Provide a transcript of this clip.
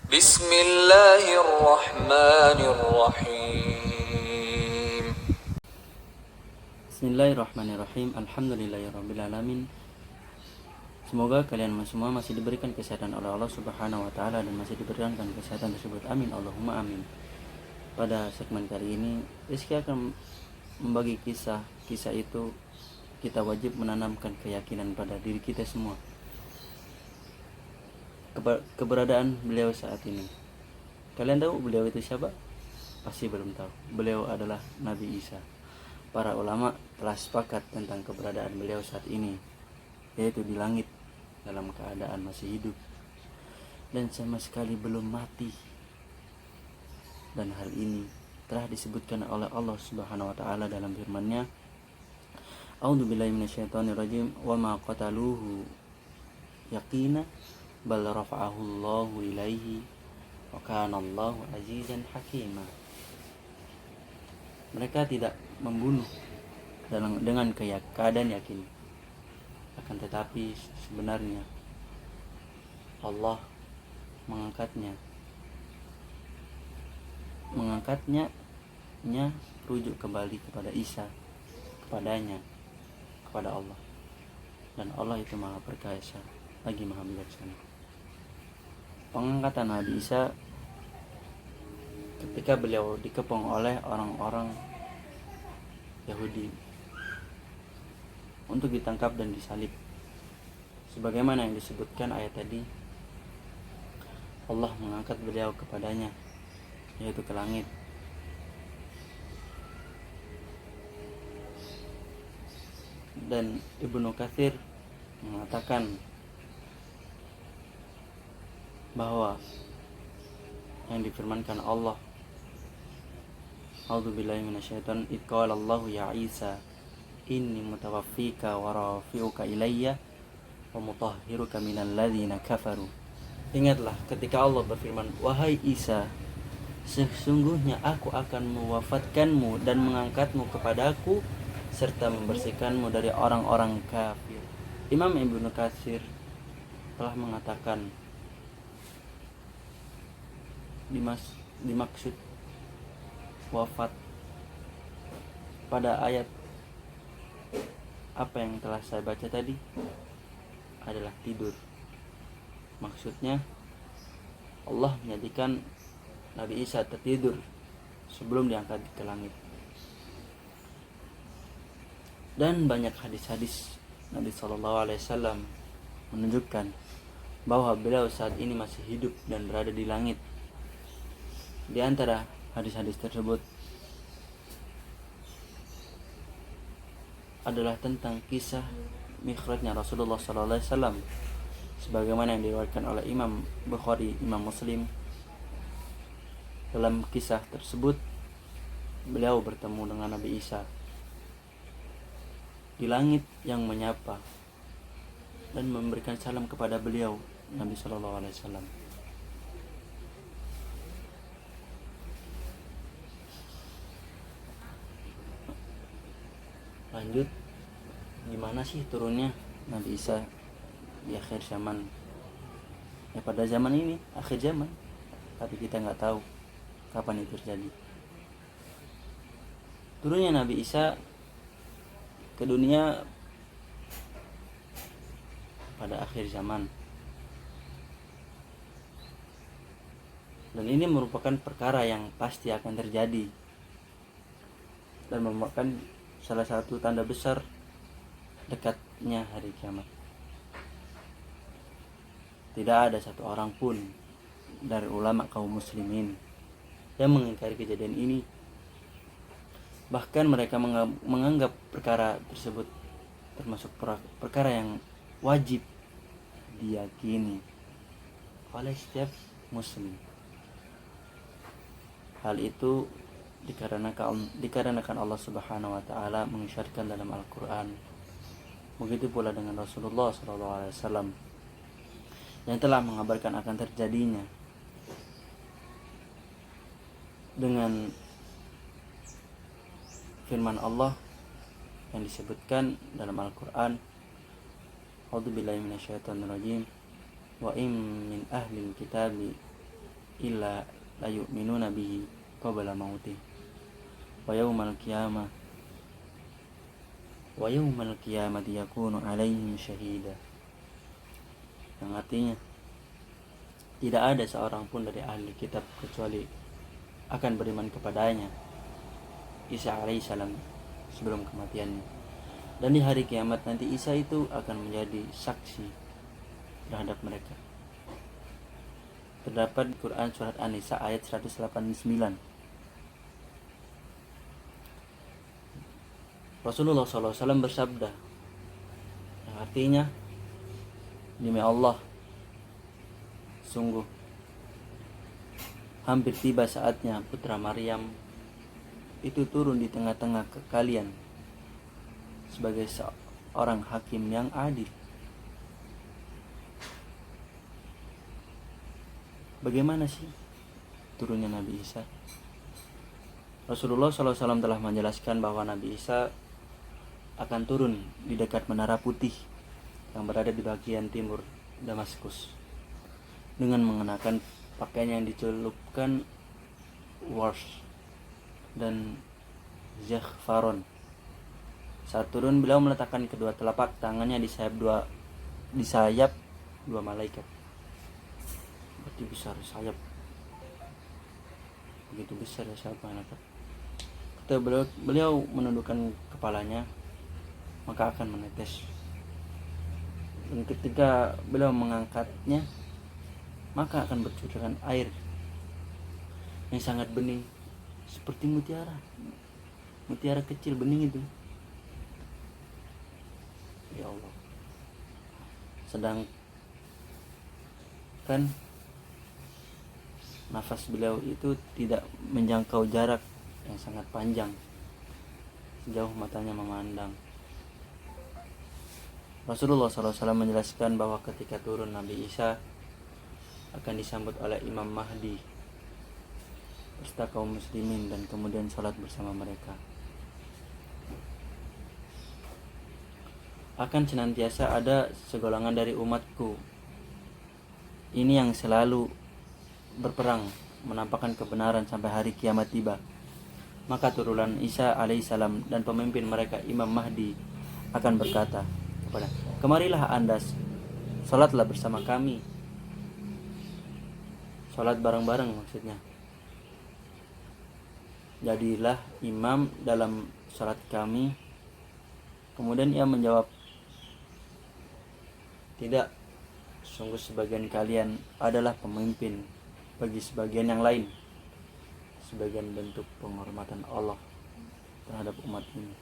Bismillahirrahmanirrahim. Bismillahirrahmanirrahim. Alhamdulillahirrabbilalamin. Semoga kalian semua masih diberikan kesehatan oleh Allah Subhanahu wa taala dan masih diberikan kesehatan tersebut. Amin Allahumma amin. Pada segmen kali ini Rizky akan membagi kisah itu kita wajib menanamkan keyakinan pada diri kita semua. Keberadaan beliau saat ini. Kalian tahu beliau itu siapa? Pasti belum tahu. Beliau adalah Nabi Isa. Para ulama telah sepakat tentang keberadaan beliau saat ini, yaitu di langit dalam keadaan masih hidup dan sama sekali belum mati. Dan hal ini telah disebutkan oleh Allah Subhanahu wa taala dalam firman-Nya, A'udzubillahi minasyaitonirrajim, wa ma qataluhu yaqina bal rafa'ahu Allahu ilaihi wa kana Allahu azizan hakima. Mereka tidak membunuh dengan keadaan yakin, akan tetapi sebenarnya Allah mengangkatnya rujuk kembali kepada Isa, kepada Allah, dan Allah itu maha perkasa lagi maha bijaksana. Pengangkatan Nabi Isa ketika beliau dikepung oleh orang-orang Yahudi untuk ditangkap dan disalib, sebagaimana yang disebutkan ayat tadi, Allah mengangkat beliau kepadanya, yaitu ke langit. Dan Ibnu Katsir mengatakan bahwa yang difirmankan Allah, A'udzubillahi minasyaitonir rajim, qala Allahu ya Isa inni mutawaffika wa rafi'uka ilayya wa mutahhiruka minal ladzina kafaru. Ingatlah ketika Allah berfirman, wahai Isa, sesungguhnya aku akan mewafatkanmu dan mengangkatmu kepadaku serta membersihkanmu dari orang-orang kafir. Imam Ibnu Katsir telah mengatakan dimaksud wafat pada ayat apa yang telah saya baca tadi adalah tidur. Maksudnya Allah menjadikan Nabi Isa tertidur sebelum diangkat ke langit. Dan banyak hadis-hadis Nabi SAW menunjukkan bahwa beliau saat ini masih hidup dan berada di langit. Di antara hadis-hadis tersebut adalah tentang kisah Mi'rajnya Rasulullah SAW, sebagaimana yang diriwayatkan oleh Imam Bukhari, Imam Muslim. Dalam kisah tersebut beliau bertemu dengan Nabi Isa di langit yang menyapa dan memberikan salam kepada beliau, Nabi SAW. Lanjut, gimana sih turunnya Nabi Isa di akhir zaman? Ya pada zaman ini, akhir zaman, tapi kita nggak tahu kapan itu terjadi. Turunnya Nabi Isa ke dunia pada akhir zaman, dan ini merupakan perkara yang pasti akan terjadi dan merupakan salah satu tanda besar dekatnya hari kiamat. Tidak ada satu orang pun dari ulama kaum muslimin yang mengingkari kejadian ini. Bahkan mereka menganggap perkara tersebut termasuk perkara yang wajib diyakini oleh setiap muslim. Hal itu dikarenakan Allah Subhanahu wa taala mengisyaratkan dalam Al-Qur'an. Begitu pula dengan Rasulullah SAW yang telah mengabarkan akan terjadinya dengan firman Allah yang disebutkan dalam Al-Qur'an, A'udzubillahi minasyaitonirrajim, wa in min ahlil kitabi illa la yu'minuna bihi qabla mautih wa yaumal qiyamati yakunu alaihim syahida. Yang artinya tidak ada seorang pun dari ahli kitab kecuali akan beriman kepadanya, Isa alaihissalam, sebelum kematiannya. Dan di hari kiamat nanti Isa itu akan menjadi saksi terhadap mereka. Terdapat di Quran surat An-Nisa ayat 189. Rasulullah SAW bersabda, yang artinya, demi Allah, sungguh hampir tiba saatnya putra Maryam itu turun di tengah-tengah kalian sebagai seorang hakim yang adil. Bagaimana sih turunnya Nabi Isa? Rasulullah SAW telah menjelaskan bahwa Nabi Isa akan turun di dekat Menara Putih yang berada di bagian timur Damaskus dengan mengenakan pakaian yang dicelupkan wars dan zafaron. Saat turun, beliau meletakkan kedua telapak tangannya di sayap dua malaikat. Berarti besar sayap, begitu besar ya sayap malaikat. Ketika beliau menundukkan kepalanya, maka akan menetes. Dan ketika beliau mengangkatnya, maka akan bercurahan air yang sangat bening, seperti mutiara kecil bening itu. Ya Allah. Sedangkan nafas beliau itu tidak menjangkau jarak yang sangat panjang, sejauh matanya memandang. Rasulullah SAW menjelaskan bahwa ketika turun Nabi Isa akan disambut oleh Imam Mahdi beserta kaum muslimin dan kemudian sholat bersama mereka. Akan senantiasa ada segolongan dari umatku ini yang selalu berperang menampakkan kebenaran sampai hari kiamat tiba. Maka turunan Isa alaihissalam dan pemimpin mereka Imam Mahdi akan berkata kepada, kemarilah Anda, sholatlah bersama kami. Sholat bareng-bareng maksudnya. Jadilah imam dalam sholat kami. Kemudian ia menjawab, tidak, sungguh sebagian kalian adalah pemimpin bagi sebagian yang lain. Sebagian bentuk penghormatan Allah terhadap umat ini.